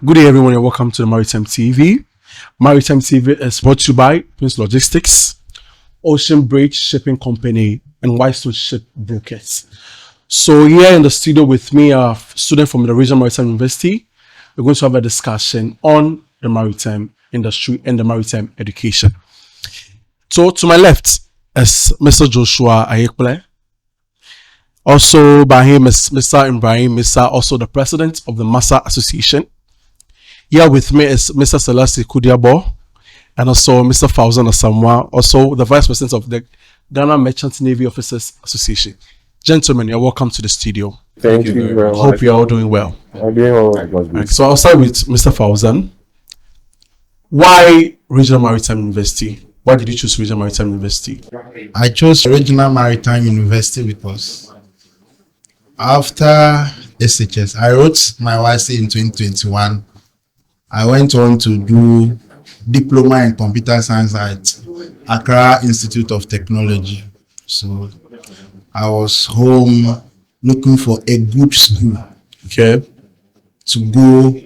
Good day, everyone, and welcome to the Maritime TV. Maritime TV is brought to you by Prince Logistics, Ocean Bridge Shipping Company, and Whitestone Ship Brokers. So here in the studio with me are students from the Regional Maritime University. We're going to have a discussion on the maritime industry and the maritime education. So to my left is Mr. Joshua Ayekple. Also by him is Mr. Ibrahim Misa, also the president of the Massa Association. Here with me is Mr. Selassie Kudiabo and also Mr. Fauzan Asamoah, also the vice president of the Ghana Merchant Navy Officers Association. Gentlemen, you're welcome to the studio. Thank you very much. Hope you're all doing well. I'm doing all right. So I'll start with Mr. Fauzan. Why Regional Maritime University? Why did you choose Regional Maritime University? I chose Regional Maritime University because after SHS, I wrote my YC in 2021. I went on to do diploma in computer science at Accra Institute of Technology. So I was home looking for a good school. Okay. To go,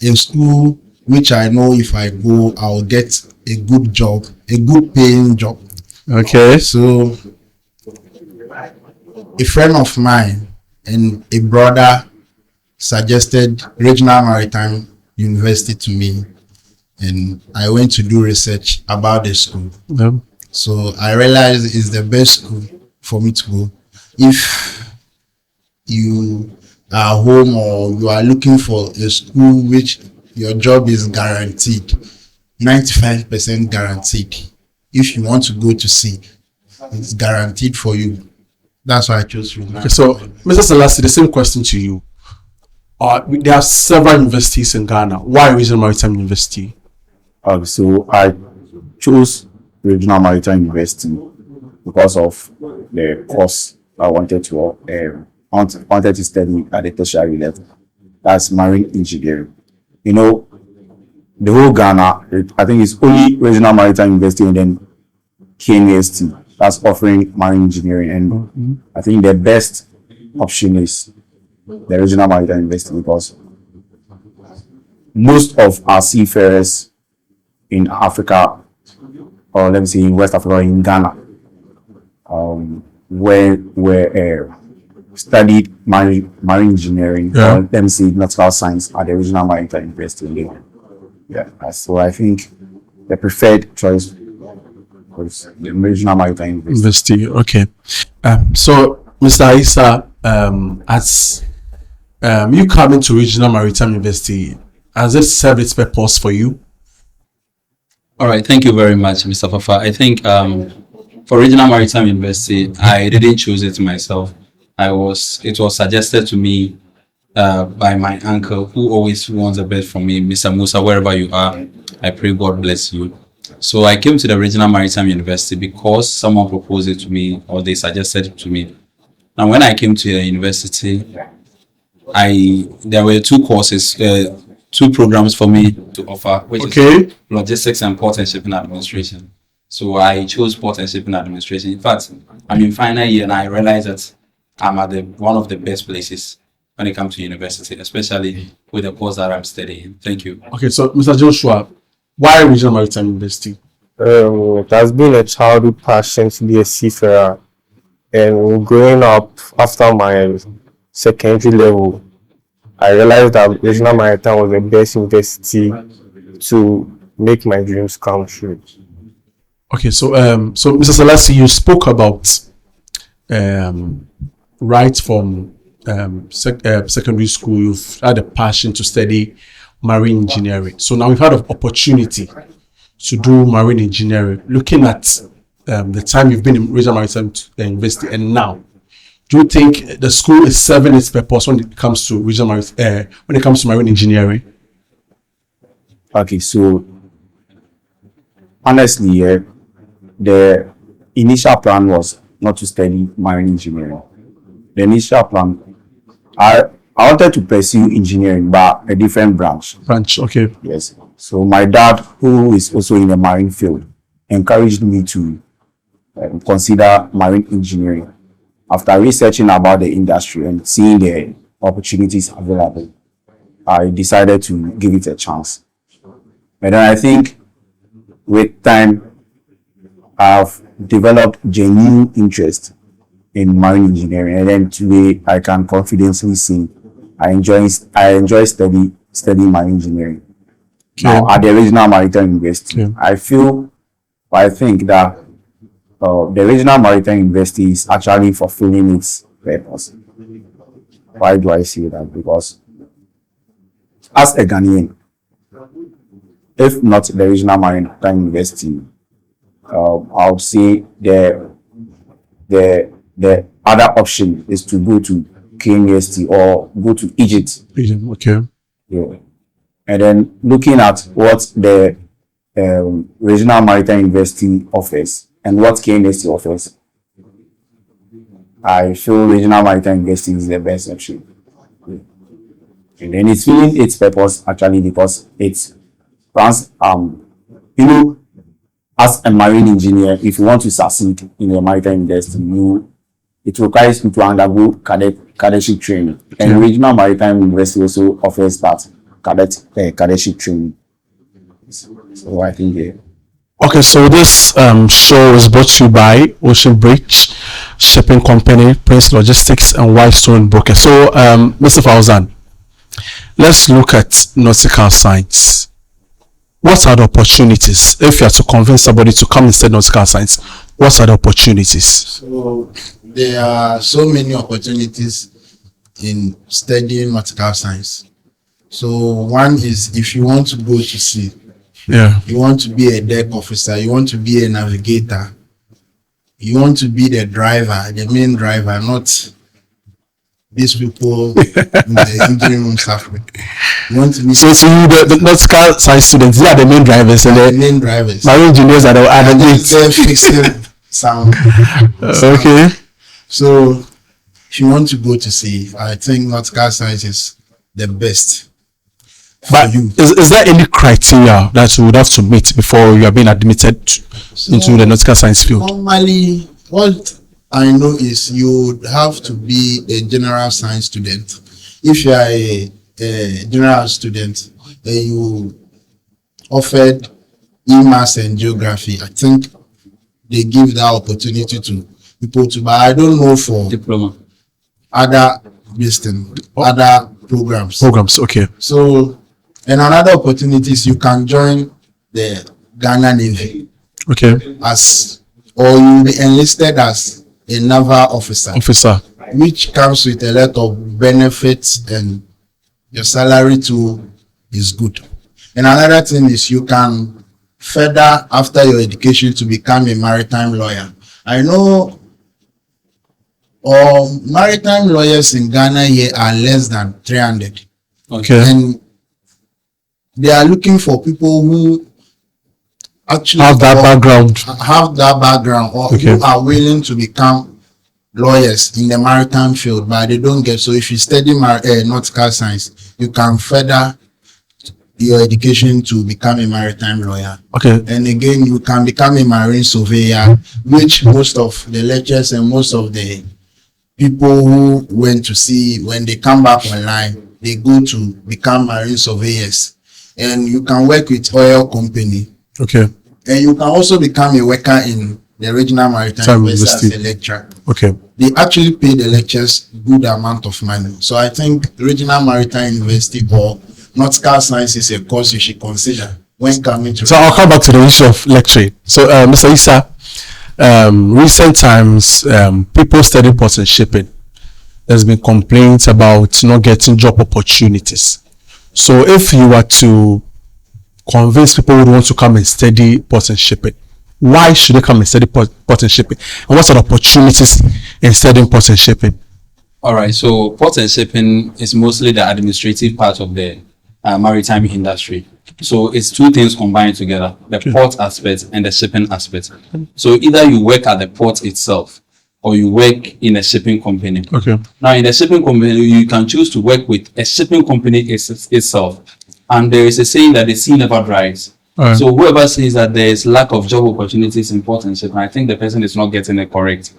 a school which I know if I go, I'll get a good job, a good paying job. Okay. So a friend of mine and a brother suggested Regional Maritime University to me, and I went to do research about the school. Yeah. So I realized it's the best school for me to go. If you are home or you are looking for a school which your job is guaranteed, 95% guaranteed. If you want to go to sea, it's guaranteed for you. That's why I chose Regional. Okay, so Mr. Selassie, the same question to you. There are several universities in Ghana. Why Regional Maritime University? So I chose Regional Maritime University because of the course I wanted to study at the tertiary level. That's marine engineering. You know, the whole Ghana, I think it's only Regional Maritime University and then KNUST that's offering marine engineering. And I think the best option is the Regional Maritime University because most of our seafarers in Africa, or let me say in West Africa, or in Ghana, were studied marine engineering, or let me say nautical science at the Regional Maritime University in Ghana. Yeah, so I think the preferred choice was the Regional Maritime University. Okay. So Mr. Isa, as you coming to Regional Maritime University, has it served its purpose for you? All right, thank you very much, Mr. Fafa. I think for Regional Maritime University, I didn't choose it myself. It was suggested to me by my uncle, who always wants the best from me, Mr. Musa, wherever you are. I pray God bless you. So I came to the Regional Maritime University because someone proposed it to me, or they suggested it to me. Now, when I came to the university, there were two courses, two programs for me to offer, which is Logistics and Port and Shipping Administration. So I chose Port and Shipping Administration. In fact, I'm in final year and I realized that I'm at one of the best places when it comes to university, especially with the course that I'm studying. Thank you. Okay, so Mr. Joshua, why Regional Maritime University? It has been a childhood passion to be a seafarer, and growing up after my secondary level, I realized that Regional Maritime was the best university to make my dreams come true. Okay, so Mr. Selassie, you spoke about right from secondary school, you've had a passion to study marine engineering. So now we've had an opportunity to do marine engineering. Looking at the time you've been in Regional Maritime University and now, do you think the school is serving its purpose when it comes to marine engineering? Okay, so honestly, the initial plan was not to study marine engineering. The initial plan, I wanted to pursue engineering, but a different branch. Okay. Yes. So my dad, who is also in the marine field, encouraged me to consider marine engineering. After researching about the industry and seeing the opportunities available, I decided to give it a chance. And then I think with time, I've developed genuine interest in marine engineering, and then today I can confidently say I enjoy studying marine engineering. Now at the Regional Maritime University, I think that the Regional Maritime University is actually fulfilling its purpose. Why do I say that? Because as a Ghanaian, if not the Regional Maritime University, I would say the other option is to go to KNUST or go to Egypt. Okay. Yeah. And then looking at what the Regional Maritime University offers and what KNUST offers, I feel Regional Maritime University is the best option. And then it's filling its purpose actually because it's trans as a marine engineer, if you want to succeed in the maritime industry, it requires you to undergo cadetship training. And Regional Maritime University also offers that cadetship training. So I think Okay, so this show is brought to you by Ocean Bridge Shipping Company, Prince Logistics, and Whitestone Broker. So, Mr. Fauzan, let's look at nautical science. What are the opportunities? If you are to convince somebody to come and study nautical science, what are the opportunities? So there are so many opportunities in studying nautical science. So one is if you want to go to sea, you want to be a deck officer, you want to be a navigator, you want to be the driver, the main driver, not these people in the engine room suffering. You want to be So the nautical science students, they are the main drivers, and the main drivers. marine engineers are the other They're fixing sound. Okay. So if you want to go to sea, I think nautical science is the best. But is there any criteria that you would have to meet before you are being admitted into the nautical science field? Normally, what I know is you would have to be a general science student. If you are a general student and you offered e-maths and geography, I think they give that opportunity to people to, but I don't know for Diploma. other other programs. Okay. So, and another opportunity is you can join the Ghana Navy Okay. or you'll be enlisted as a naval officer, which comes with a lot of benefits and your salary too is good. And another thing is you can further after your education to become a maritime lawyer. I know maritime lawyers in Ghana here are less than 300. Okay. And they are looking for people who actually have that background or who are willing to become lawyers in the maritime field, but they don't get. So if you study nautical science, you can further your education to become a maritime lawyer. Okay. And again, you can become a marine surveyor, which most of the lecturers and most of the people who went to sea, when they come back online, they go to become marine surveyors. And you can work with oil company. Okay. And you can also become a worker in the Regional Maritime University as a lecturer. Okay. They actually pay the lecturers good amount of money. So I think Regional Maritime University or nautical science is a course you should consider when coming to. So I'll come back to the issue of lecturing. So Mr. Issa, recent times people studying ports and shipping, there's been complaints about not getting job opportunities. So if you were to convince people who want to come and study ports and shipping, why should they come and study port and shipping? And what are the opportunities in studying ports and shipping? All right, so port and shipping is mostly the administrative part of the maritime industry. So it's two things combined together, the port aspect and the shipping aspect. So either you work at the port itself or you work in a shipping company. Okay. Now in a shipping company, you can choose to work with a shipping company itself. And there is a saying that the sea never dries. Right. So whoever says that there is lack of job opportunities in port and shipping, I think the person is not getting it correct.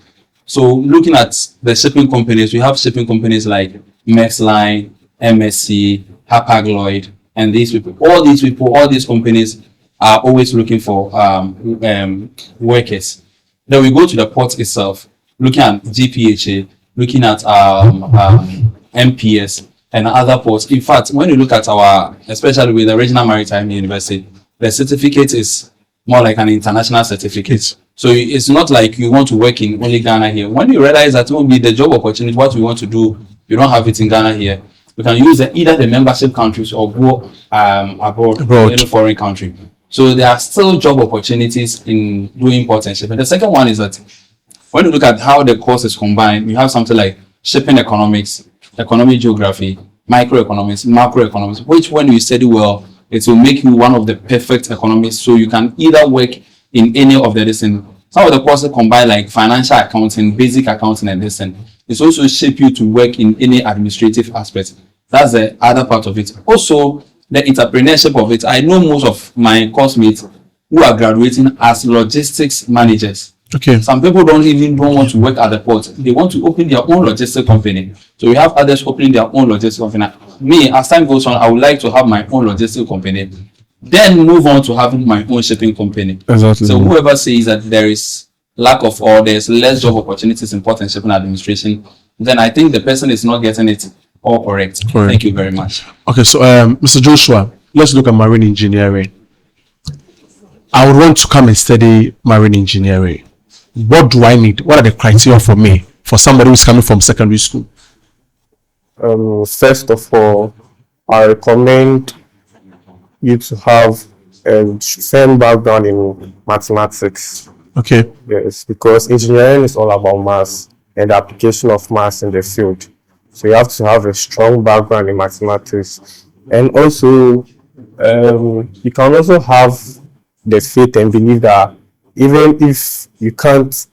So looking at the shipping companies, we have shipping companies like Maritime, MSC, Hapag-Lloyd, and these people, all these companies are always looking for workers. Then we go to the port itself, looking at GPHA, looking at MPS and other ports. In fact, when you look at our, especially with the Regional Maritime University, the certificate is more like an international certificate. So it's not like you want to work in only Ghana here. When you realize that maybe the job opportunity, what we want to do, you don't have it in Ghana here, we can use either the membership countries or go abroad in a foreign country. So there are still job opportunities in doing port and shipping. The second one is that when you look at how the course is combined, you have something like shipping economics, economic geography, microeconomics, macroeconomics, which when you study well, it will make you one of the perfect economists. So you can either work in any of the listen. Some of the courses combine like financial accounting, basic accounting, and this. And it's also shape you to work in any administrative aspect. That's the other part of it. Also, the entrepreneurship of it. I know most of my course mates who are graduating as logistics managers. Okay. Some people don't want to work at the port. They want to open their own logistics company. So we have others opening their own logistics company. Me, as time goes on, I would like to have my own logistics company, then move on to having my own shipping company. Exactly. So whoever says that there is lack of, or there's less job opportunities in port and shipping administration, then I think the person is not getting it all correct. Thank you very much. Okay, so Mr. Joshua, let's look at marine engineering. I would want to come and study marine engineering. What do I need? What are the criteria for me, for somebody who's coming from secondary school? First of all, I recommend you to have a firm background in mathematics. Okay. Yes, because engineering is all about maths and the application of maths in the field. So you have to have a strong background in mathematics. And also, you can also have the faith and believe that even if you can't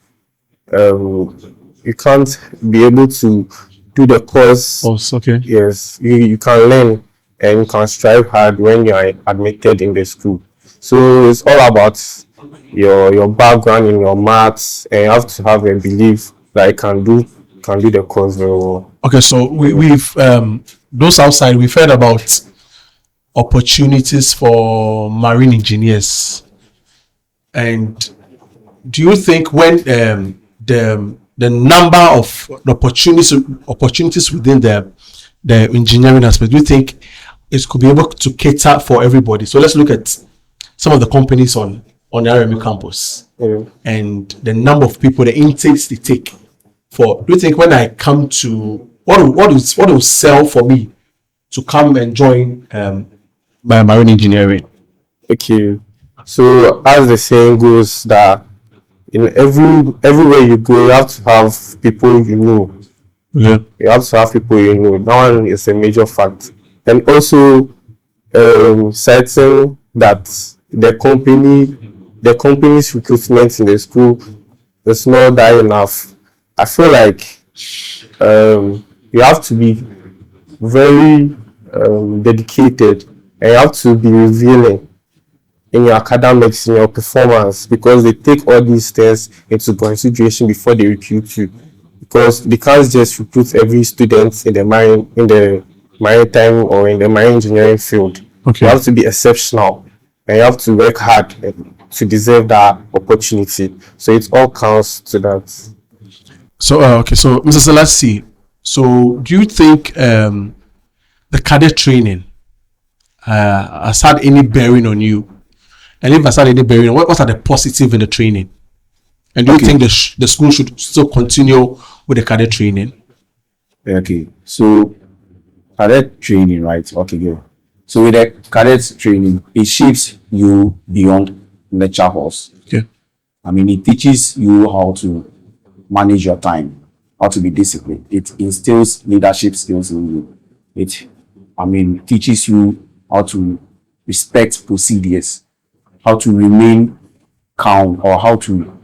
be able to do the course, Okay. yes, you can learn and you can strive hard when you are admitted in the school. So it's all about your background in your maths, and you have to have a belief that you can do the course very well. Okay, so we've those outside, we've heard about opportunities for marine engineers. And do you think when the number of opportunities within the engineering aspect, do you think it could be able to cater for everybody? So let's look at some of the companies on the RMU campus and the number of people, the intakes they take. Do you think when I come to what will sell for me to come and join my marine engineering? Okay, so as the saying goes, that in everywhere you go, you have to have people you know. Yeah. You have to have people you know. That one is a major fact. And also, citing that the company's recruitment in the school is not that enough. I feel like you have to be very dedicated, and you have to be revealing in your academics, in your performance, because they take all these things into consideration before they recruit you. Because they can't just recruit every student in the maritime or in the marine engineering field. Okay. You have to be exceptional, and you have to work hard to deserve that opportunity. So it all counts to that. So okay, so Mr. Selassie, so do you think the cadet training has had any bearing on you? And if it has had any bearing, what are the positive in the training? And do you think the school should still continue with the cadet training? Okay, so cadet training, right? Okay, good. So with the cadet training, it shapes you beyond lecture halls. Okay. I mean, it teaches you how to manage your time, how to be disciplined. It instills leadership skills in you. It teaches you how to respect procedures, how to remain calm, or how to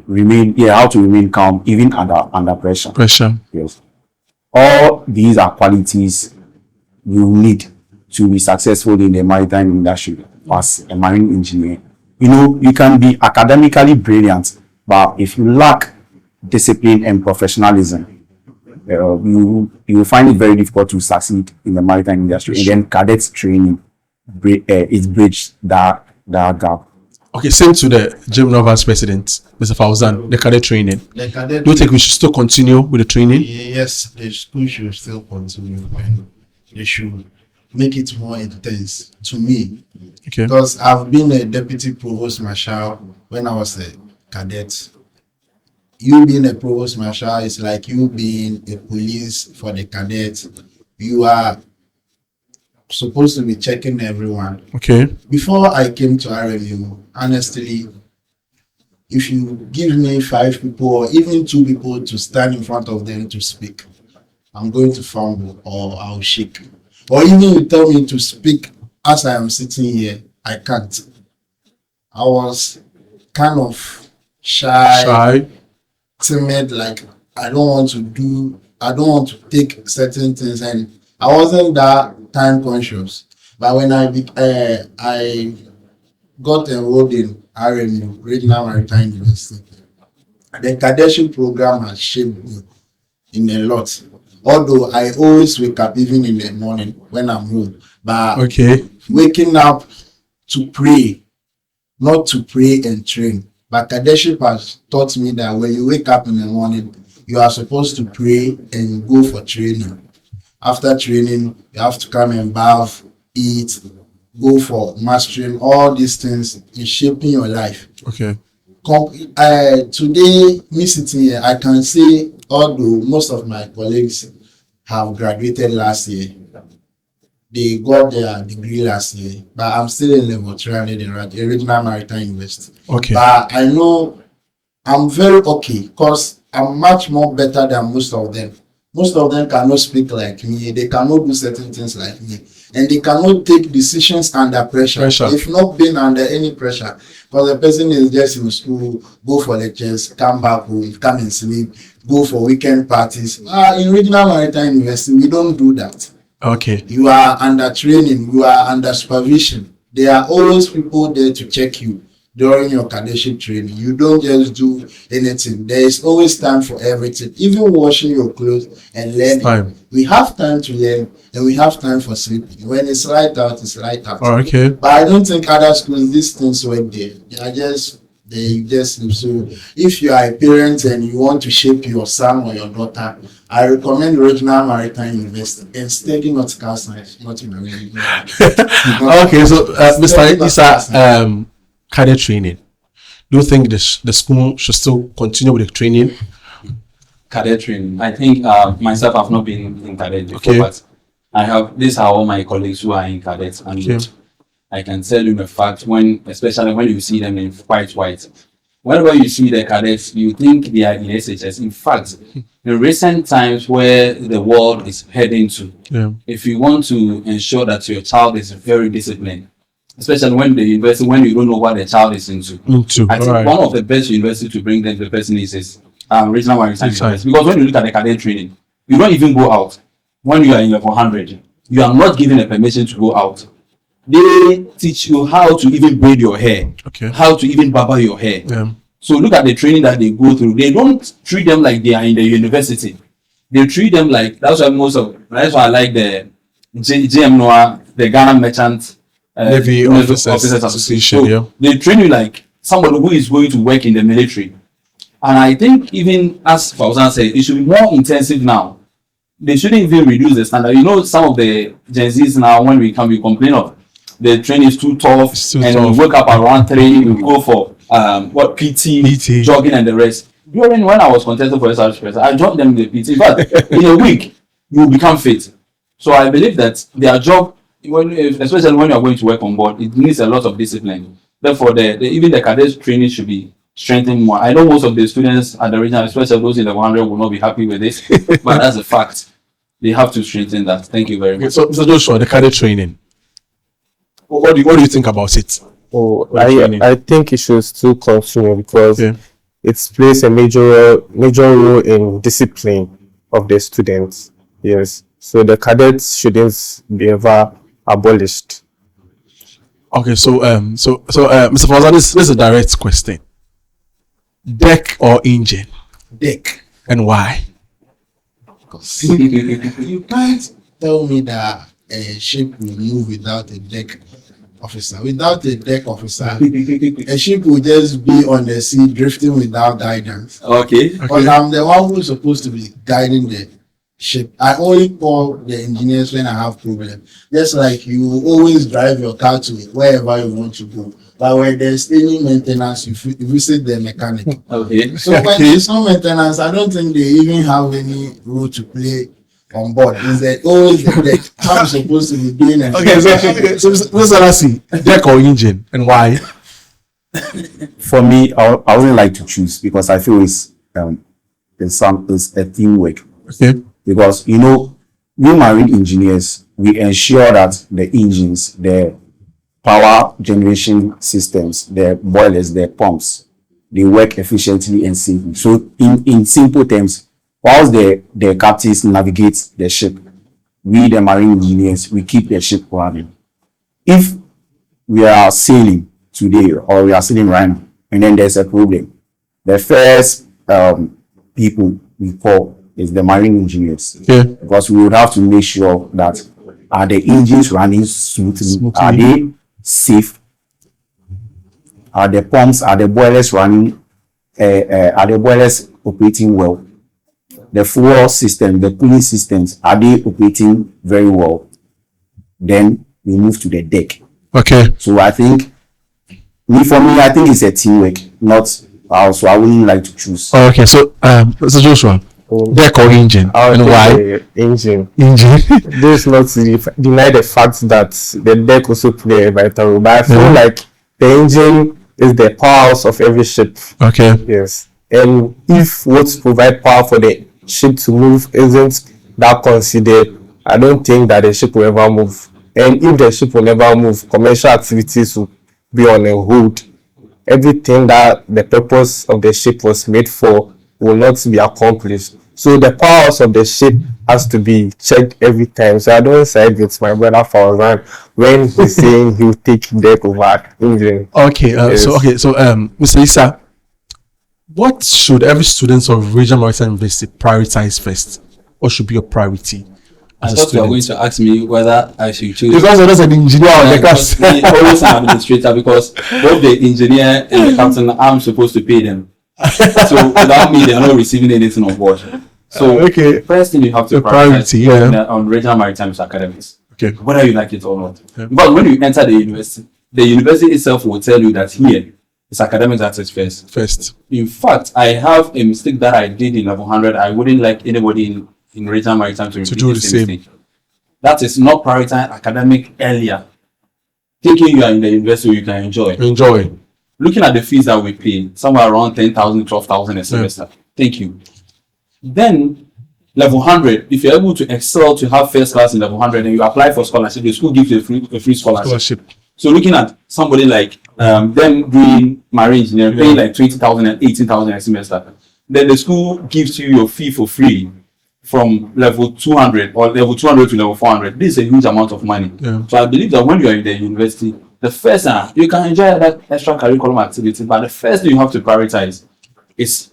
remain calm even under pressure. Yes. All these are qualities you need to be successful in the maritime industry as a marine engineer. You know, you can be academically brilliant, but if you lack discipline and professionalism, you find it very difficult to succeed in the maritime industry. And then cadets training it bridges that gap. Okay, same to the German Vice President, Mr. Fauzan, the cadet training. The cadet Do you think we should still continue with the training? Yes, the school should still continue and they should make it more intense to me. Okay. Because I've been a deputy provost marshal when I was a cadet. You being a provost marshal is like you being a police for the cadets. You are supposed to be checking everyone. Okay. Before I came to RMU, honestly, if you give me 5 people or even 2 people to stand in front of them to speak, I'm going to fumble or I'll shake. Or even you tell me to speak as I am sitting here, I can't. I was kind of shy, timid, like I don't want to take certain things, and I wasn't that time conscious. But when I got enrolled in RMU, Regional Maritime University, the cadetship program has shaped me in a lot. Although I always wake up even in the morning when I'm home, but waking up to pray, not to pray and train. But cadetship has taught me that when you wake up in the morning, you are supposed to pray and go for training. After training, you have to come and bath, eat, go for mastering. All these things is shaping your life. Okay. Today, me sitting here, I can say, although most of my colleagues have graduated last year, they got their degree last year, but I'm still in level 300 in Regional Maritime University. Okay. But I know I'm very okay because I'm much more better than most of them. Most of them cannot speak like me. They cannot do certain things like me. And they cannot take decisions under pressure. If not being under any pressure. Because the person is just in school, go for lectures, come back home, come and sleep, go for weekend parties. In Regional Maritime University, we don't do that. Okay. You are under training, you are under supervision. There are always people there to check you during your cadetship training. You don't just do anything. There is always time for everything, even washing your clothes and learning. We have time to learn and we have time for sleeping. When it's light out, it's light out. Okay. But I don't think other schools, these things work there. They are just there, you just sleep. So if you are a parent and you want to shape your son or your daughter, I recommend Regional Maritime University and study nautical science, not in marine. Okay, so Mr. Issa, cadet training. Do you think the school should still continue with the training? Cadet training. I think myself, I've not been in cadet before, but I have. These are all my colleagues who are in cadets, and I can tell you the fact especially when you see them in white. Whenever you see the cadets, you think they are in SHS. In fact, in recent times where the world is heading to, if you want to ensure that your child is very disciplined, especially when you don't know what the child is into. I think one of the best universities to bring them to the person is Regional Maritime University. Because when you look at the cadet training, you don't even go out. When you are in level 100, you are not given a permission to go out. They teach you how to even braid your hair, how to even barber your hair. So look at the training that they go through. They don't treat them like they are in the university. They treat them like, that's why I like the GMNOA, the Ghana Merchant Navy Officers Association. So they train you like somebody who is going to work in the military. And I think even as Fauzan said, it should be more intensive now. They shouldn't even reduce the standard. You know, some of the Gen Zs now, when we complain of the training is too tough, we wake up around 3, we go for PT, jogging and the rest. During when I was contesting for SRH, I joined them in the PT, but in a week you will become fit. So I believe that their job, especially when you are going to work on board, it needs a lot of discipline. Therefore, even the cadets training should be strengthened more. I know most of the students at the regional, especially those in the 100, will not be happy with this, but that's a fact. They have to strengthen that. Thank you very much. So, Mr. Joshua, the cadet training. What do you think about it? I think it should still continue because it plays a major role in discipline of the students. Yes. So the cadets shouldn't be ever abolished. Okay, so Mr. Fauzan, this is a direct question. Deck or engine? Deck. And why? 'Cause you can't tell me that a ship will move without a deck officer. Without a deck officer, a ship will just be on the sea drifting without guidance. Okay. Because I'm the one who's supposed to be guiding the ship. I only call the engineers when I have problem. Just like you always drive your car to wherever you want to go. But when there's any maintenance, you visit the mechanic. Okay. So when there's no maintenance, I don't think they even have any role to play on board. Is that always the I'm supposed to be doing it? So Mr. Lassie, deck or engine, and why? For me, I wouldn't like to choose because I feel it's a teamwork. Okay. Because we marine engineers, we ensure that the engines, the power generation systems, the boilers, the pumps, they work efficiently and safely. So in simple terms, whilst the captains navigate the ship, we the marine engineers, we keep the ship running. If we are sailing today or we are sailing right now and then there's a problem, the first people we call is the marine engineers. Yeah. Because we would have to make sure that are the engines running smoothly? Are they safe? Are the pumps, are the boilers running? Are the boilers operating well? The fuel system, the cooling systems, are they operating very well? Then we move to the deck. Okay. So I think, for me, I think it's a teamwork, not so I wouldn't like to choose. Okay. So, Mr. Joshua, deck or engine, and why? Engine. Engine. This is not to deny the fact that the deck also play a vital role, but I feel like the engine is the powerhouse of every ship. Okay. Yes. And if what provide power for the ship to move isn't that considered, I don't think that the ship will ever move. And if the ship will never move, commercial activities will be on a hold. Everything that the purpose of the ship was made for will not be accomplished. So the powers of the ship has to be checked every time. So I don't side with my brother Fauzan when he's saying he'll take deck over engine. Okay. Yes. So Mr. Lisa, what should every student of Regional Maritime University prioritize first? What should be your priority I as a thought you were going student? to ask me whether I should choose. Because you're just an engineer on the class. Me, always an administrator, because both the engineer and the captain, I'm supposed to pay them. So without me, they're not receiving anything on board. So Okay. first thing you have to The priority, yeah. on Regional Maritime is academics. Okay. Whether you like it or not. Yeah. But when you enter the university itself will tell you that here it's academics that is first. In fact, I have a mistake that I did in level 100. I wouldn't like anybody in Regional Maritime to repeat do the the same same. mistake. That is not prioritize academic earlier. Thinking you are in the university, you can enjoy. Enjoy. Looking at the fees that we pay, somewhere around 10,000, 12,000 a semester. Thank you. Then level 100, if you're able to excel to have first class in level 100 and you apply for scholarship, the school gives you a free scholarship. Scholarship. So looking at somebody like them doing marine engineering, paying like 20,000 and 18,000 a semester, then the school gives you your fee for free from level 200 or level 200 to level 400. This is a huge amount of money. Yeah. So I believe that when you are in the university, the first thing, you can enjoy that extra curriculum activity, but the first thing you have to prioritize is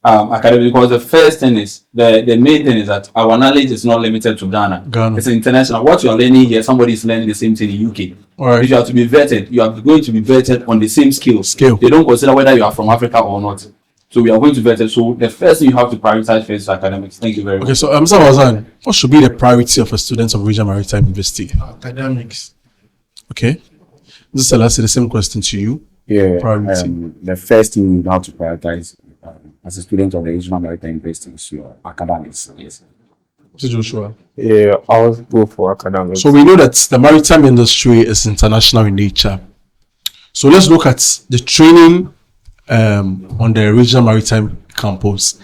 academic, because the first thing is the main thing is that our knowledge is not limited to Ghana. It's international. What you are learning here, somebody is learning the same thing in UK. Alright. If you have to be vetted, you are going to be vetted on the same skills. They don't consider whether you are from Africa or not. So we are going to vet it. So the first thing you have to prioritize first is academics. Thank you very much. Okay, so Mr. Wazan, what should be the priority of a student of Regional Maritime University? Academics. Okay. This is the same question to you. Yeah, Priority. the first thing you have to prioritize as a student of the Regional Maritime University is your academics. Yes. Mr. Joshua. Yeah, I'll go for academics. So we know that the maritime industry is international in nature. So let's look at the training on the Regional Maritime campus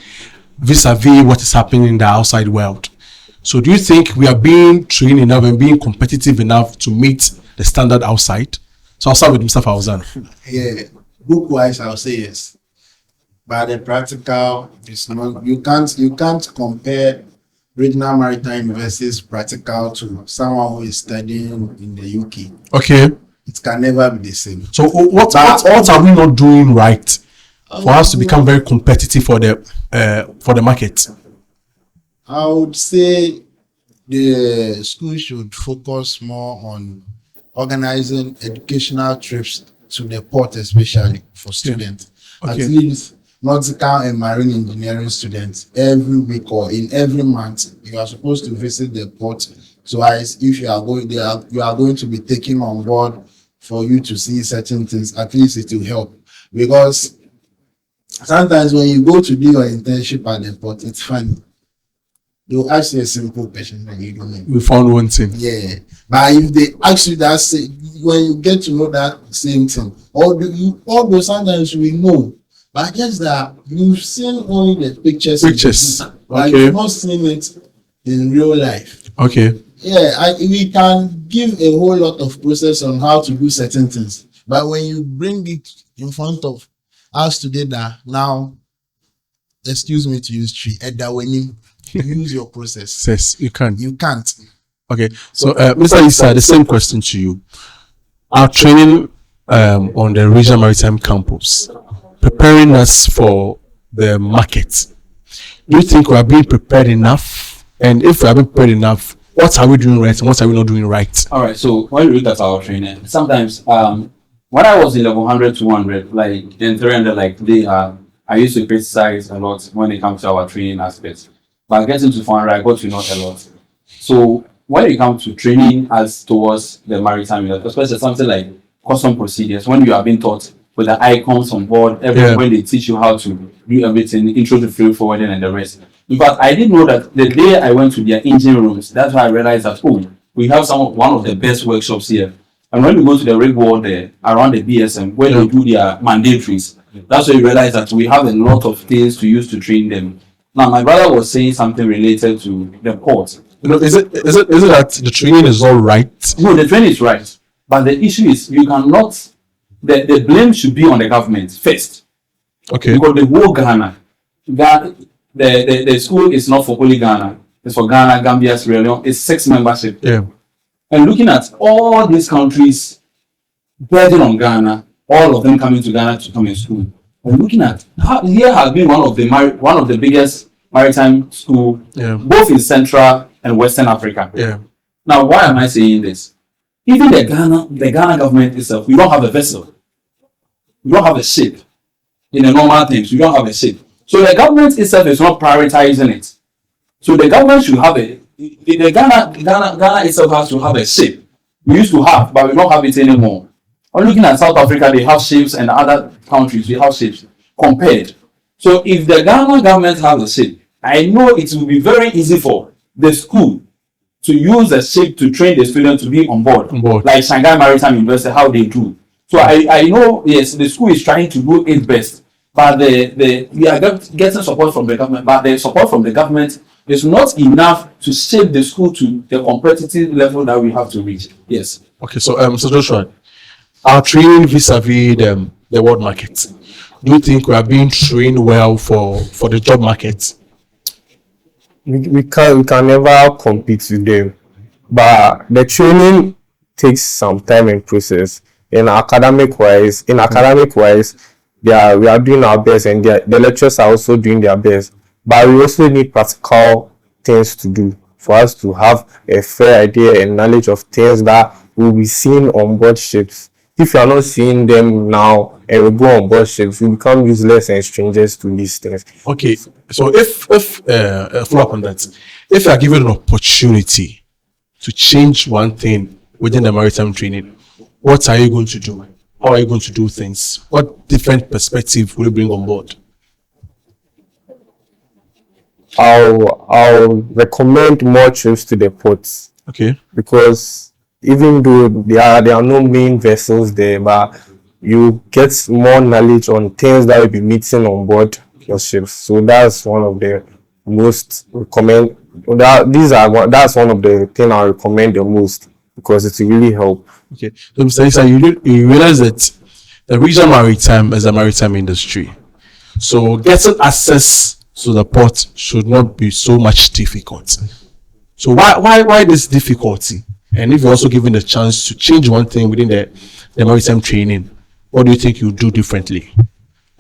vis-a-vis what is happening in the outside world. So do you think we are being trained enough and being competitive enough to meet the standard outside? So I'll start with Mr. Fauzan. Yeah, book wise, I'll say yes. But the practical is not. You can't compare Regional Maritime University's practical to someone who is studying in the UK. Okay. It can never be the same. So what are we not doing right for us to become very competitive for the market? I would say the school should focus more on organizing educational trips to the port, especially for students. Okay. At least nautical and marine engineering students every week or in every month you are supposed to visit the port. So as if you are going there, you are going to be taken on board for you to see certain things. At least it will help, because sometimes when you go to do your internship at the port, it's funny. They'll ask you a simple question and you don't know. We found one thing. Yeah, but if they ask you that, when you get to know that same thing, although sometimes we know, but just that you've seen only the pictures, but Okay. you've not seen it in real life. Okay. Yeah, we can give a whole lot of process on how to do certain things, but when you bring it in front of us together, now, excuse me to use tree, when you use your process, Says you can. you can't. Okay. So, Mr. Issa, the same question to you. Our training on the Regional Maritime campus preparing us for the market. Do you think we are being prepared enough? And if we are being prepared enough, what are we doing right and what are we not doing right? All right. So when we look at our training, sometimes when I was in level 100 to 100, like in 300, like they I used to criticize a lot when it comes to our training aspects. But getting to 400, I got to know a lot. So when it comes to training as towards the maritime, especially something like custom procedures, when you are being taught with the icons on board, when they teach you how to do everything, intro to freight forwarding and the rest. In fact, I didn't know that the day I went to their engine rooms, that's why I realized that, we have one of the best workshops here. And when we go to the rig wall there, around the BSM, where they do their mandatories, that's where you realize that we have a lot of things to use to train them. Now, my brother was saying something related to the port. Is it that the training is all right? No, the training is right. But the issue is you cannot, the blame should be on the government first. Okay. Because the whole Ghana, the school is not for only Ghana. It's for Ghana, Gambia, Sierra Leone. It's 6 membership. Yeah. And looking at all these countries burden on Ghana, all of them coming to Ghana to come in school. And looking at how here has been one of the biggest maritime school, both in Central and Western Africa. Yeah. Now, why am I saying this? Even the Ghana government itself, we don't have a vessel. We don't have a ship. In the normal things, we don't have a ship. So the government itself is not prioritizing it. So the government should have the Ghana itself has to have a ship. We used to have, but we don't have it anymore. Or looking at South Africa, they have ships, and other countries, they have ships compared. So if the Ghana government has a ship, I know it will be very easy for the school to use a ship to train the students to be on board. Like Shanghai Maritime University, how they do. So I know, yes, the school is trying to do its best, but we are getting support from the government, but the support from the government is not enough to shape the school to the competitive level that we have to reach. Yes. Okay, so Joshua, our training vis-a-vis the world market. Do you think we are being trained well for the job market? We can never compete with them, but the training takes some time and process. In academic wise, we are doing our best, and the lecturers are also doing their best. But we also need practical things to do for us to have a fair idea and knowledge of things that will be seen on board ships. If you are not seeing them now and we go on board ships, we become useless and strangers to these things. Okay, so if follow up on that, if you are given an opportunity to change one thing within the maritime training, what are you going to do? How are you going to do things? What different perspective will you bring on board? I'll recommend more trips to the ports. Okay. Because even though there are no main vessels there, but you get more knowledge on things that will be meeting on board your ships. So that's one of the most recommend. That's one of the things I recommend the most, because it will really help. Okay. So Mr. Issa, you realize that the regional maritime is a maritime industry. So getting access to the port should not be so much difficult. So why this difficulty? And if you're also given the chance to change one thing within the maritime training, what do you think you do differently?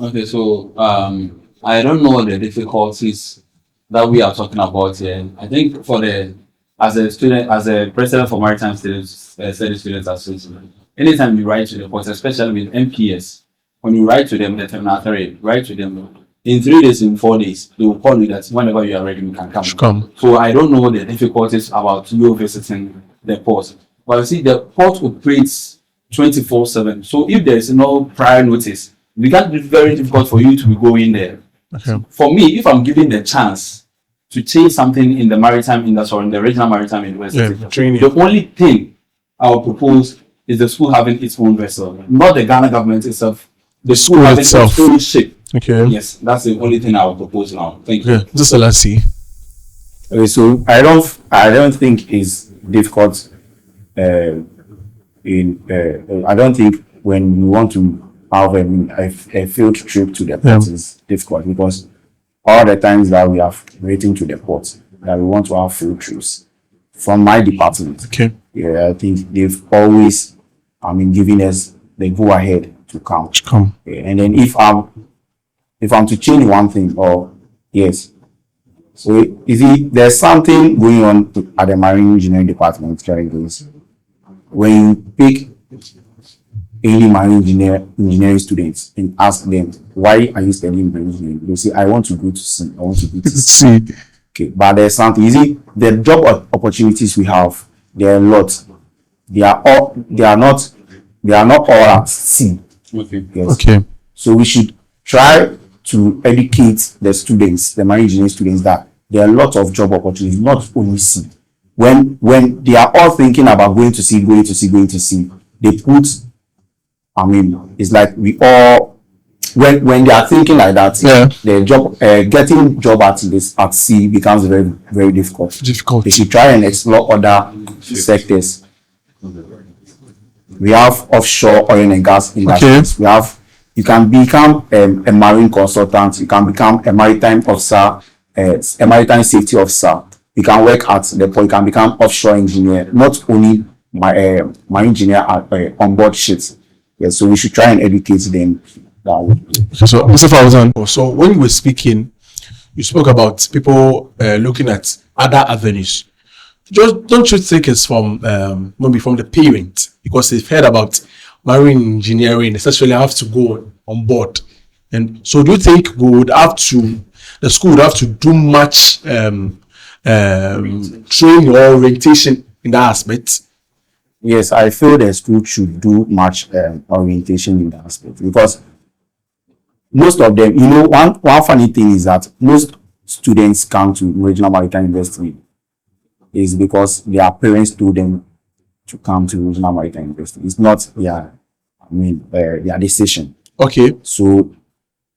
Okay, so I don't know the difficulties that we are talking about here, I think for the as a student, as a president for Maritime Students Study Students Association, anytime you write to the port, especially with MPS, when you write to them, the terminal 3, write to them in 3 days, in 4 days, they will call you that whenever you are ready, you can come. Come. So I don't know the difficulties about you visiting the port, but you see, the port operates 24/7. So if there is no prior notice, it becomes very difficult for you to be going there. Okay. For me, if I'm given the chance to change something in the maritime industry or in the regional maritime university, Yeah, training. the only thing I will propose is the school having its own vessel, not the Ghana government itself. The school School having itself. its own ship. Okay. Yes, that's the only thing I will propose now. Thank you. Yeah. Just let's see. Okay, so I don't think it's difficult. I don't think when you want to have a field trip to the port is difficult, because all the times that we have written to the port that we want to have field trips from my department. Okay. Yeah, I think they've always, giving us the go ahead to come. Come. Yeah, and then if I'm to change one thing, or yes, so you see, there's something going on at the marine engineering department currently. When you pick any marine engineering students and ask them, why are you studying marine engineering? They say, I want to go to sea. I want to go to sea. See. Okay, but there's something. You see, the job opportunities we have, there are a lot. They are not all at sea. Okay. Yes. Okay. So we should try to educate the students, the marine engineering students, that there are a lot of job opportunities, not only sea. When they are all thinking about going to sea, they put, it's like we all, when they are thinking like that, Yeah. the job, getting job at sea becomes very, very difficult. Difficult. They should try and explore other sectors. We have offshore oil and gas industries. Okay. You can become a marine consultant. You can become a maritime officer, a maritime safety officer. You can work at the port. You can become offshore engineer. Not only marine engineer on board ships. Yes, so we should try and educate them that way. So, Mr. Fauzan, so when you were speaking, you spoke about people looking at other avenues. Just don't you think it's from maybe from the parent, because they've heard about marine engineering, essentially have to go on board, and so do you think the school would have to do much training or orientation in that aspect? Yes, I feel the school should do much orientation in that aspect, because most of them, one funny thing is that most students come to Regional Maritime University is because their parents told them to come to Regional Maritime University. It's not their decision. Okay. So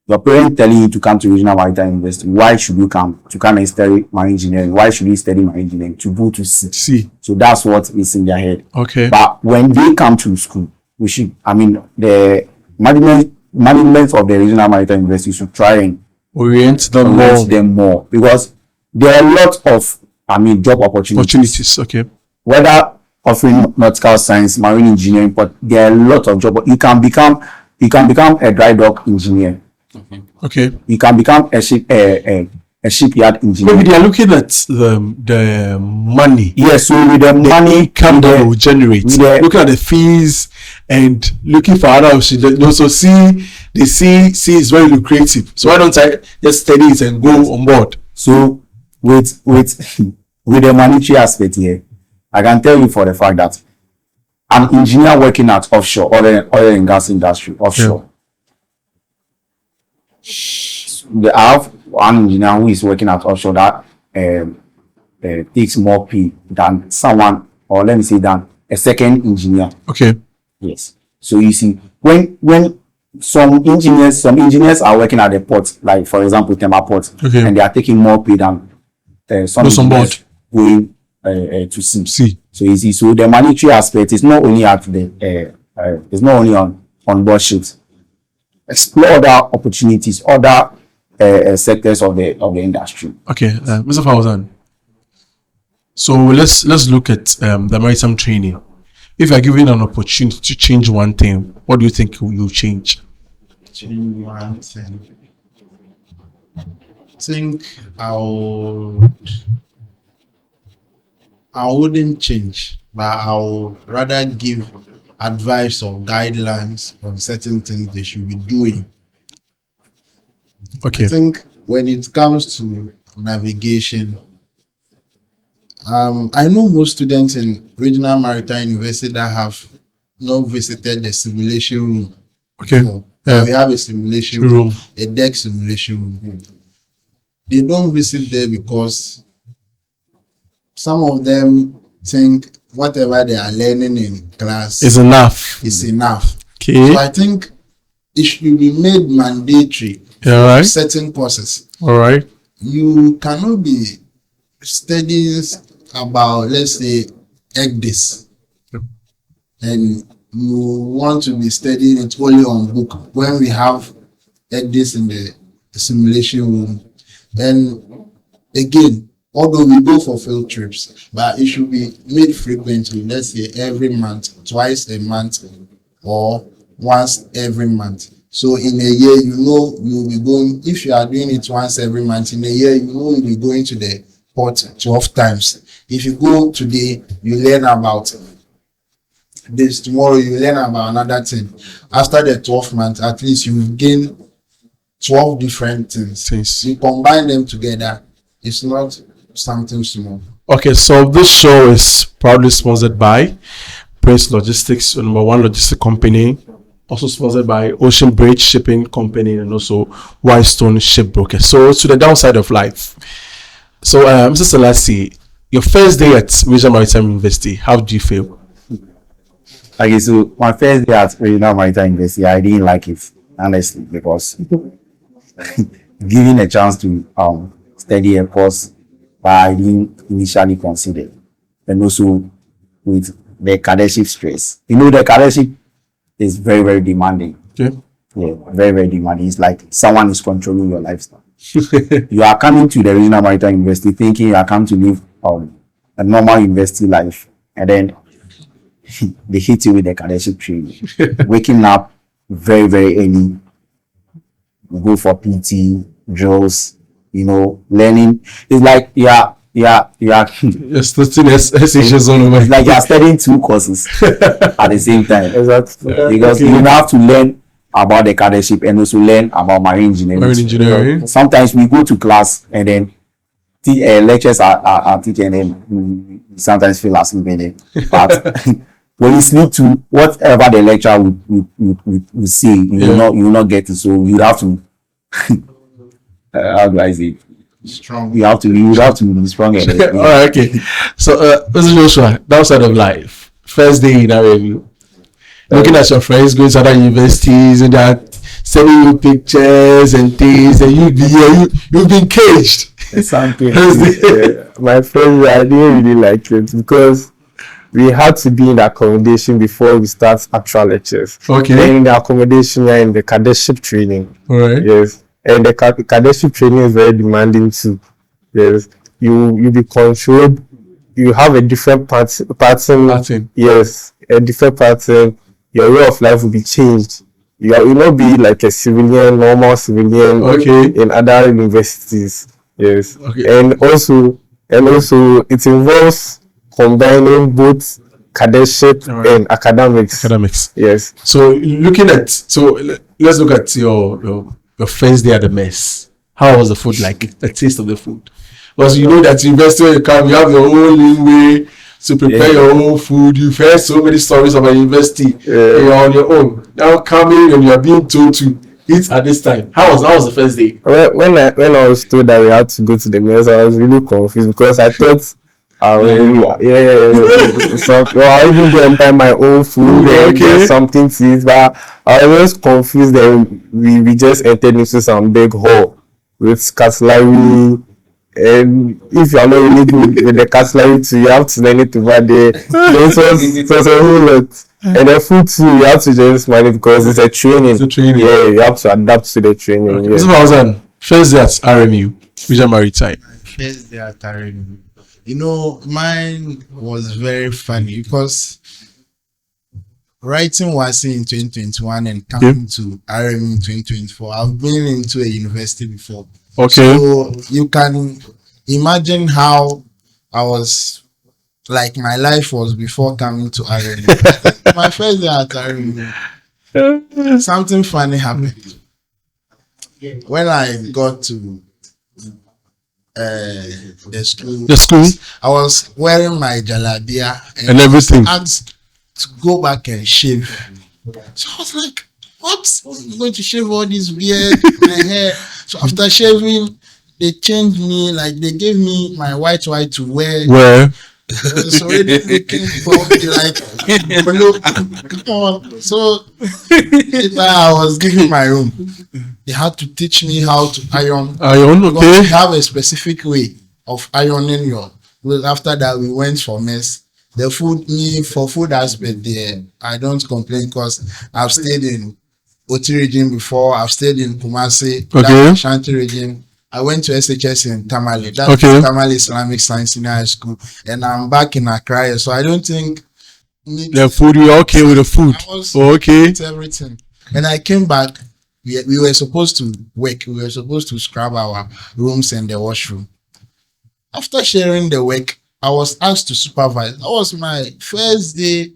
your parents telling you to come to Regional Maritime University, why should you come to come and study marine engineering? Why should you study marine engineering? To go to sea. See. So that's what is in their head. Okay. But when they come to school, we should, the management of the Regional Maritime University should try and Orient them more, because there are a lot of job opportunities. Okay. Whether offering nautical science, marine engineering, but there are a lot of jobs. You can become a dry dock engineer. Okay. You can become a shipyard engineer. Maybe they are looking at the money. Yes, so with the money income that will generate, looking at the fees and looking for other options. They also see is very lucrative. So why don't I just study it and go on board? So with the monetary aspect here, I can tell you for the fact that an engineer working at offshore oil and gas industry offshore. Yeah. I have one engineer who is working at offshore that takes more pay than someone, or let me say than a second engineer. Okay. Yes. So you see, when some engineers are working at the port, like for example, Tema Port, okay, and they are taking more pay than some engineers going to sea. So you see, so the monetary aspect is not only at it's not only on board ships. Explore other opportunities, other sectors of the industry. Okay, Mr. Fauzan. So let's look at the maritime training. If you are given an opportunity to change one thing, what do you think you'll change? Change one thing. think I wouldn't change, but I would rather give advice or guidelines on certain things they should be doing. Okay. I think when it comes to navigation, I know most students in Regional Maritime University that have not visited the simulation room. Okay. before. Yeah. We have a simulation Room. room, a deck simulation room. They don't visit there because some of them think whatever they are learning in class Is enough. is enough. Okay. So I think it should be made mandatory All right. certain courses. All right. You cannot be studying about, let's say, ECDIS, and you want to be studying it only on book when we have ECDIS in the simulation room. And again, although we go for field trips, but it should be made frequently, let's say every month, twice a month, or once every month. So in a year, you know you'll be going, if you are doing it once every month, in a year, you know you'll be going to the port 12 times. If you go today, you learn about this, tomorrow you learn about another thing. After the 12th month, at least you've gained 12 different things. Things. You combine them together, it's not something small. Okay, so this show is proudly sponsored by Prince Logistics, the number one logistic company, also sponsored by Ocean Bridge Shipping Company and also Whitestone Shipbroker. So to the downside of life. So Mr. Selassie, your first day at Regional Maritime University, how do you feel? Okay, so my first day at Regional Maritime University, I didn't like it, honestly, because given a chance to study a course that I didn't initially consider, and also with the cadetship stress. You know, the cadetship is very, very demanding. Okay. Yeah, very, very demanding. It's like someone is controlling your lifestyle. You are coming to the Regional Maritime University thinking you are coming to live a normal university life, and then they hit you with the cadetship training. Waking up very, very early, go for PT, drills, you know, learning. It's like You're starting SHS all over. it's like you are studying two courses at the same time. Exactly. Because Okay. you have to learn about the cadetship and also learn about marine engineering. Marine engineering. Sometimes we go to class and then lectures are teaching, and then we sometimes feel asleep in it. But when you sleep to whatever the lecturer will say, you will not get it. So you have to how do I say it? Strong. You have to be strong. All right, okay. So, Mr. Joshua, downside of life. First day in RMU. Looking at your friends going to other universities and they're sending you pictures and things, and you've been caged. Something. First day. My friends, I didn't really like it because we had to be in the accommodation before we start actual lectures. Okay. Then in the accommodation, we are in the cadetship training. All right. Yes, and the cadetship training is very demanding too. Yes, you be controlled. You have a different pattern. Pattern. Yes, a different pattern. Your way of life will be changed. You will not be like a civilian, normal civilian. Okay. In other universities. Yes, Okay. and also it involves combining both cadetship Alright. and academics. Academics. Yes. So, let's look at your first day at the mess. How was the food like? The taste of the food? Because you know that university when you come, you have your own leeway to prepare your own food. You've heard so many stories about university. And you're on your own. Now coming and you're being told to eat at this time. How was the first day? When I was told that we had to go to the mess, I was really confused because I thought So I even go and buy my own food and get something to eat, but I was just confused that we just entered into some big hall with cutlery, and if you are not really good with the cutlery too, you have to learn it over there. It was a whole lot. And the food too, you have to just manage because it's a training. It's a training. Yeah, you have to adapt to the training. Okay. Yeah. Mr. Fauzan, first day at RMU, Regional Maritime. First day at RMU. You know, mine was very funny because writing was in 2021 and coming to RMU in 2024. I've been into a university before. Okay. So you can imagine how I was, like my life was before coming to RMU. My first day at RMU, something funny happened. When I got to the school, The school I was wearing my jalabia and I was everything. asked to go back and shave. So I was like, what? I'm going to shave all this beard, my hair. So after shaving, they changed me, like they gave me my white to wear. Where? It was already looking for me like, come on. So later I was giving my room. They had to teach me how to iron. Iron. Because Okay. we have a specific way of ironing your. Well, after that, we went for mess. The food, me for food aspect there, I don't complain because I've stayed in Oti region before. I've stayed in Kumasi, Okay. that's Ashanti region. I went to SHS in Tamale, that's Okay. Tamale Islamic Science Senior High School, and I'm back in Accra. So I don't think The food, you're okay with the food. I was Okay. with everything. And I came back. We were supposed to work. We were supposed to scrub our rooms and the washroom. After sharing the work, I was asked to supervise. That was my first day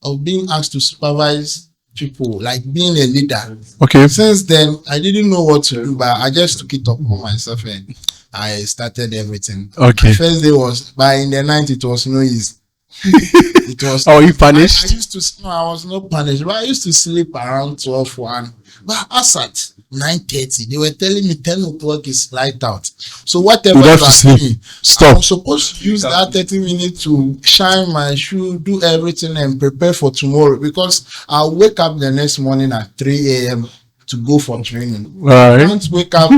of being asked to supervise people, like being a leader. Okay. Since then, I didn't know what to do, but I just took it up on myself and I started everything. Okay. My first day was, by in the night, it was no easy. It was. Oh, you I punished? used to, no, I was not punished, but I used to sleep around 12, 1. But as at 9:30, they were telling me 10 o'clock is light out. So whatever You have you to are sleep. doing, Stop. I'm supposed to use that 30 minutes to shine my shoe, do everything and prepare for tomorrow because I'll wake up the next morning at 3 a.m. to go for training. All right. I can't wake up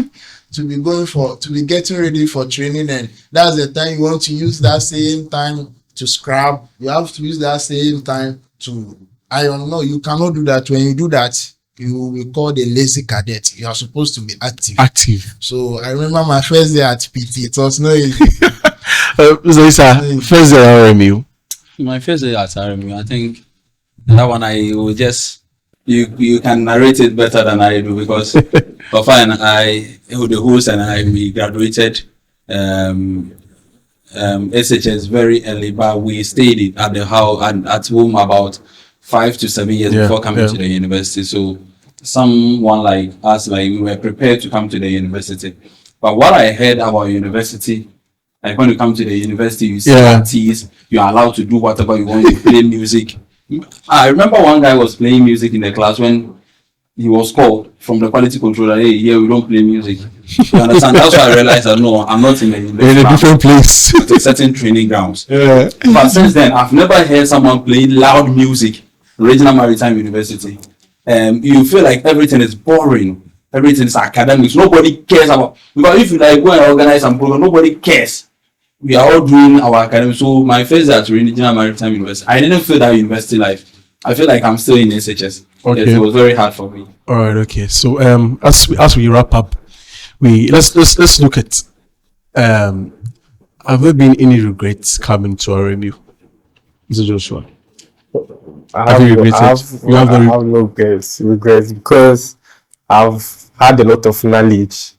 to be getting ready for training, and that's the time you want to use that same time to scrub. You have to use that same time to iron. No, you cannot do that. When you do that, you will be called a lazy cadet. You are supposed to be active. Active. So I remember my first day at PT. It was no easy. So it's first day at RMU. My first day at RMU, I think that one I will just you can narrate it better than I do because Papa and I, the host and I, we graduated SHS very early, but we stayed at the house and at home about 5 to 7 years Yeah, before coming yeah. to the university. So someone like us, like we were prepared to come to the university. But what I heard about university, like when you come to the university, you see Yeah. parties, you are allowed to do whatever you want, you play music. I remember one guy was playing music in the class when he was called from the quality controller, hey, here we don't play music. You understand? That's why I realized that no, I'm not in the In university. a different place. At a certain training grounds. Yeah. But since then, I've never heard someone play loud music. Regional Maritime University. You feel like everything is boring. Everything is academics. Nobody cares about, because if you like go and organize some program, nobody cares. We are all doing our academics. So my first day at Regional Maritime University, I didn't feel that university life. I feel like I'm still in SHS. Okay. Yes, it was very hard for me. All right. Okay. So as we wrap up, let's look at have there been any regrets coming to RMU, Mr. Joshua? I Have you have, regretted? I have, You have I the- have no regrets because I've had a lot of knowledge,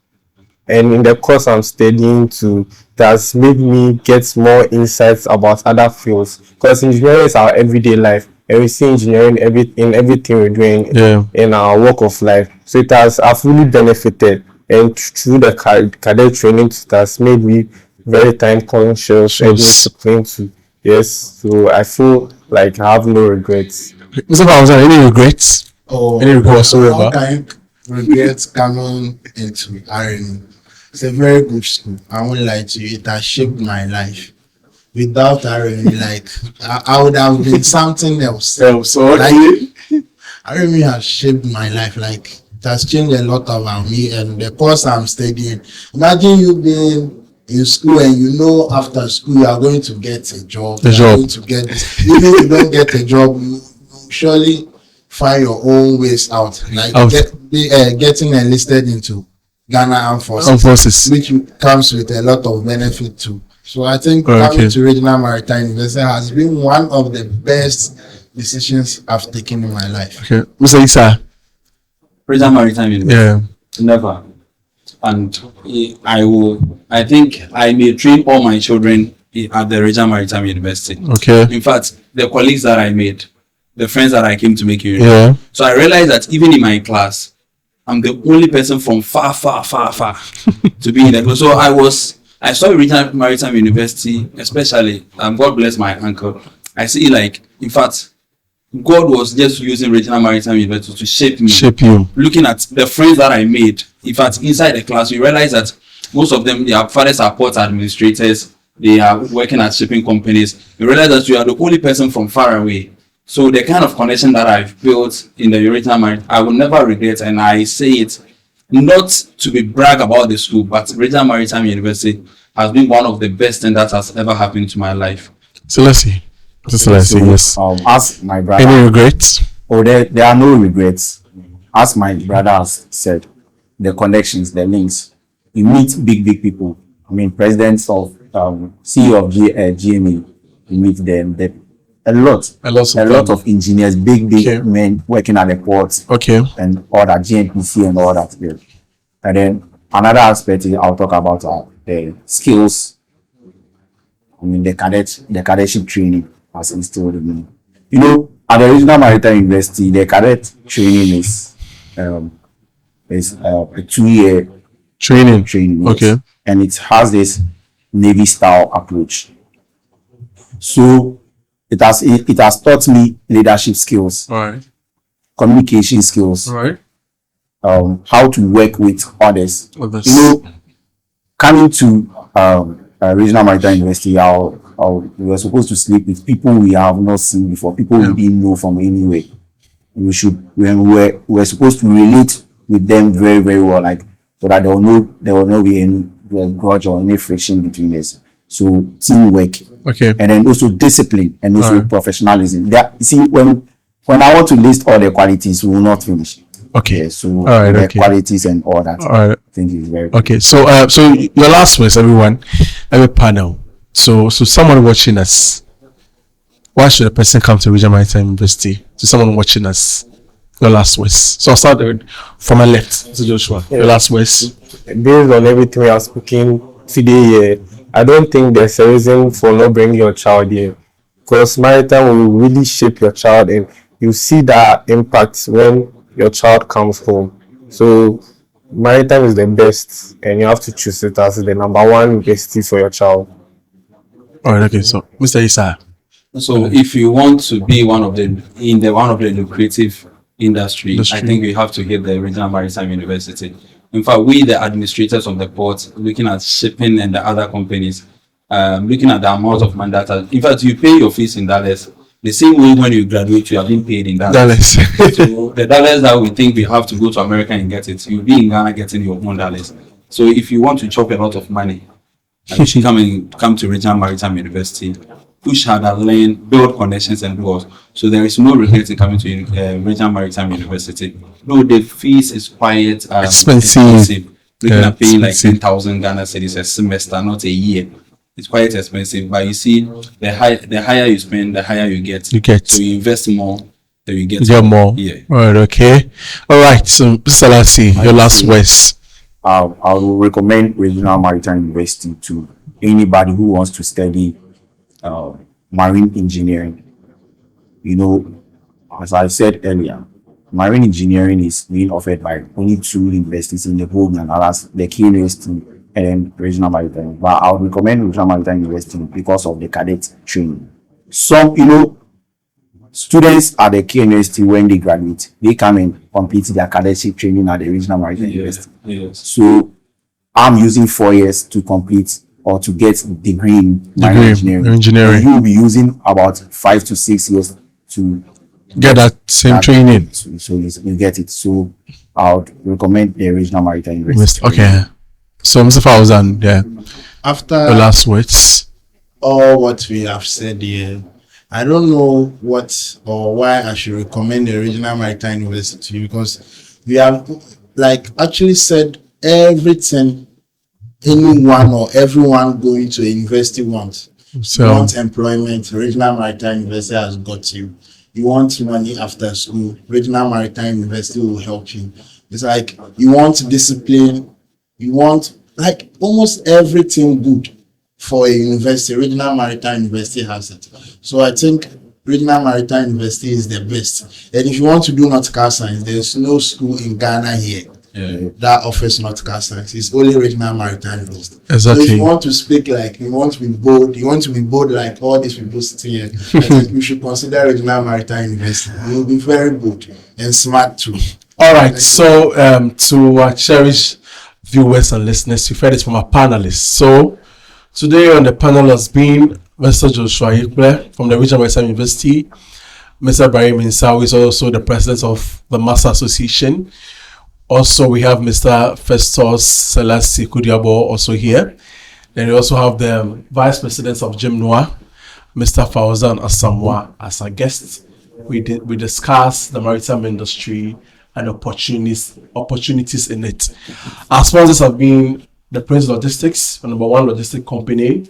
and in the course I'm studying too, that's made me get more insights about other fields. Because engineering is our everyday life, and we see engineering in everything we're doing Yeah. in our walk of life. So I've really benefited, and through the cadet training, it has made me very time conscious and Yes. disciplined too. Yes, so I feel like I have no regrets. Mr. Bowser, any regrets? Oh, Any regrets how whatsoever? can you regret coming into RMU? It's a very good school. I won't lie to you. It has shaped my life. Without RMU, like I would have been something else. So Like RMU has shaped my life. Like it has changed a lot about me and the course I'm studying. Imagine you being in school and you know after school you are going to get a job. A You are job. going to get this. Even if you don't get a job, you surely find your own ways out. Like Out. getting enlisted into Ghana Armed Forces, Armed Forces. which comes with a lot of benefit too. So I think Okay. coming to Regional Maritime University has been one of the best decisions I've taken in my life. Okay, Mr. Isa. Regional Maritime University. Yeah. Never. and I think I may train all my children at the Regional Maritime University. Okay. In fact, the colleagues that I made, the friends that I came to make uni. Yeah. So I realized that even in my class, I'm the only person from far to be in the class. So I saw Regional Maritime University, especially, God bless my uncle. I see, like, in fact, God was just using Regional Maritime University to shape me. Shape you. Looking at the friends that I made, in fact, inside the class, we realized that most of them, their fathers are port administrators, they are working at shipping companies. We realized that you are the only person from far away. So the kind of connection that I've built in the Regional Maritime, I will never regret, and I say it not to be brag about the school, but Regional Maritime University has been one of the best things that has ever happened to my life. Celeste. Celeste, yes. As my brother, Any regrets? oh, there are no regrets. As my brother has said, the connections, the links, you meet big people. I mean, presidents of CEO of GME, you meet them. A lot of engineers, big Okay. men working at the ports, Okay. and all that, GNPC and all that. Yeah. And then another aspect I'll talk about are the skills. I mean, the cadetship training has instilled in me. You know, at the Regional Maritime University, the cadet training is a 2-year Training. training. Okay. Yes. And it has this Navy style approach. So it has taught me leadership skills, All right. communication skills, All right. how to work with others. Others. You know, coming to Regional Maritime University, we were supposed to sleep with people we have not seen before, people we didn't know from anywhere. We were supposed to relate with them very, very well, like, so that there will not be any grudge or any friction between us. So teamwork, Okay. and then also discipline, and also Alright. professionalism. That, you see, when I want to list all the qualities, we will not finish. Okay. Yeah, so Alright, the okay. qualities and all that, All right. I think is very Okay. So so your last words, everyone, every panel. So someone watching us, why should a person come to Regional Maritime University? To someone watching us, your last words. So I'll start from my left to Joshua. Your last words. Based on everything we are speaking today here, I don't think there's a reason for not bringing your child here, because Maritime will really shape your child, and you see that impact when your child comes home. So Maritime is the best, and you have to choose it as the number one university for your child. All right. Okay. So Mr. Isa. So if you want to be one of the lucrative industry, I think we have to hit the Regional Maritime University. In fact, we, the administrators of the port, looking at shipping and the other companies, looking at the amount of money that, in fact, you pay your fees in dollars. The same way when you graduate, you are being paid in dollars. So the dollars that we think we have to go to America and get it, you'll be in Ghana getting your own dollars. So if you want to chop a lot of money, you should come to Regional Maritime University, push harder, learn, build connections and doors. So there is no regret in coming to Regional Maritime University. No, the fees is quite expensive. Looking at paying like 10,000 Ghana cedis a semester, not a year. It's quite expensive. But you see, the higher you spend, the higher you get. You get. So you invest more, then you get more. Yeah. All right. Okay. All right. So Mr. Lassie, your last words. I will recommend Regional Maritime University to anybody who wants to study marine engineering. You know, as I said earlier, marine engineering is being offered by only 2 universities in the whole Ghana, that's the Key University and then Regional Maritime. But I would recommend Regional Maritime University because of the cadet training. Some, you know, students at the Key University, when they graduate, they come and complete their cadetship training at the Regional Maritime University. Yes. So I'm using 4 years to complete or to get degree in marine engineering. And you'll be using about 5 to 6 years to Get that same training. So you get it. So I would recommend the Regional Maritime University. Okay. So Mr. Fauzan, yeah. After Your last words. all what we have said here, I don't know what or why I should recommend the Regional Maritime University, because we have like actually said everything anyone or everyone going to a university wants. So You want employment, Regional Maritime University has got you. You want money after school, Regional Maritime University will help you. It's like you want discipline, You want like almost everything good for a university. Regional Maritime University has it. So I think Regional Maritime University is the best. And if you want to do nautical science, there's no school in Ghana here that offers nautical science. It's only Regional Maritime University. So if you want to speak like you want to be bold like all these people sitting here, I think you should consider Regional Maritime University. You'll be very bold and smart too. All right. So to our cherished viewers and listeners, you've heard it from our panelists. So today on the panel has been Mr. Joshua Ikple from the Regional Maritime University, Mr. Barry Mensah, who is also the president of the Master Association. Also, we have Mr. Festus Selassie Kudiabo also here. Then we also have the vice president of Jim Noah, Mr. Fauzan Asamoah, as our guest. We discuss the maritime industry and opportunities in it. Our sponsors have been the Prince Logistics, the number one logistic company,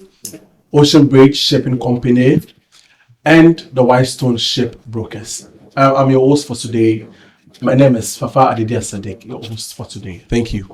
Ocean Bridge Shipping Company, and the Whitestone Ship Brokers. I'm your host for today. My name is Fafa Adidia Sadek, your host for today. Thank you.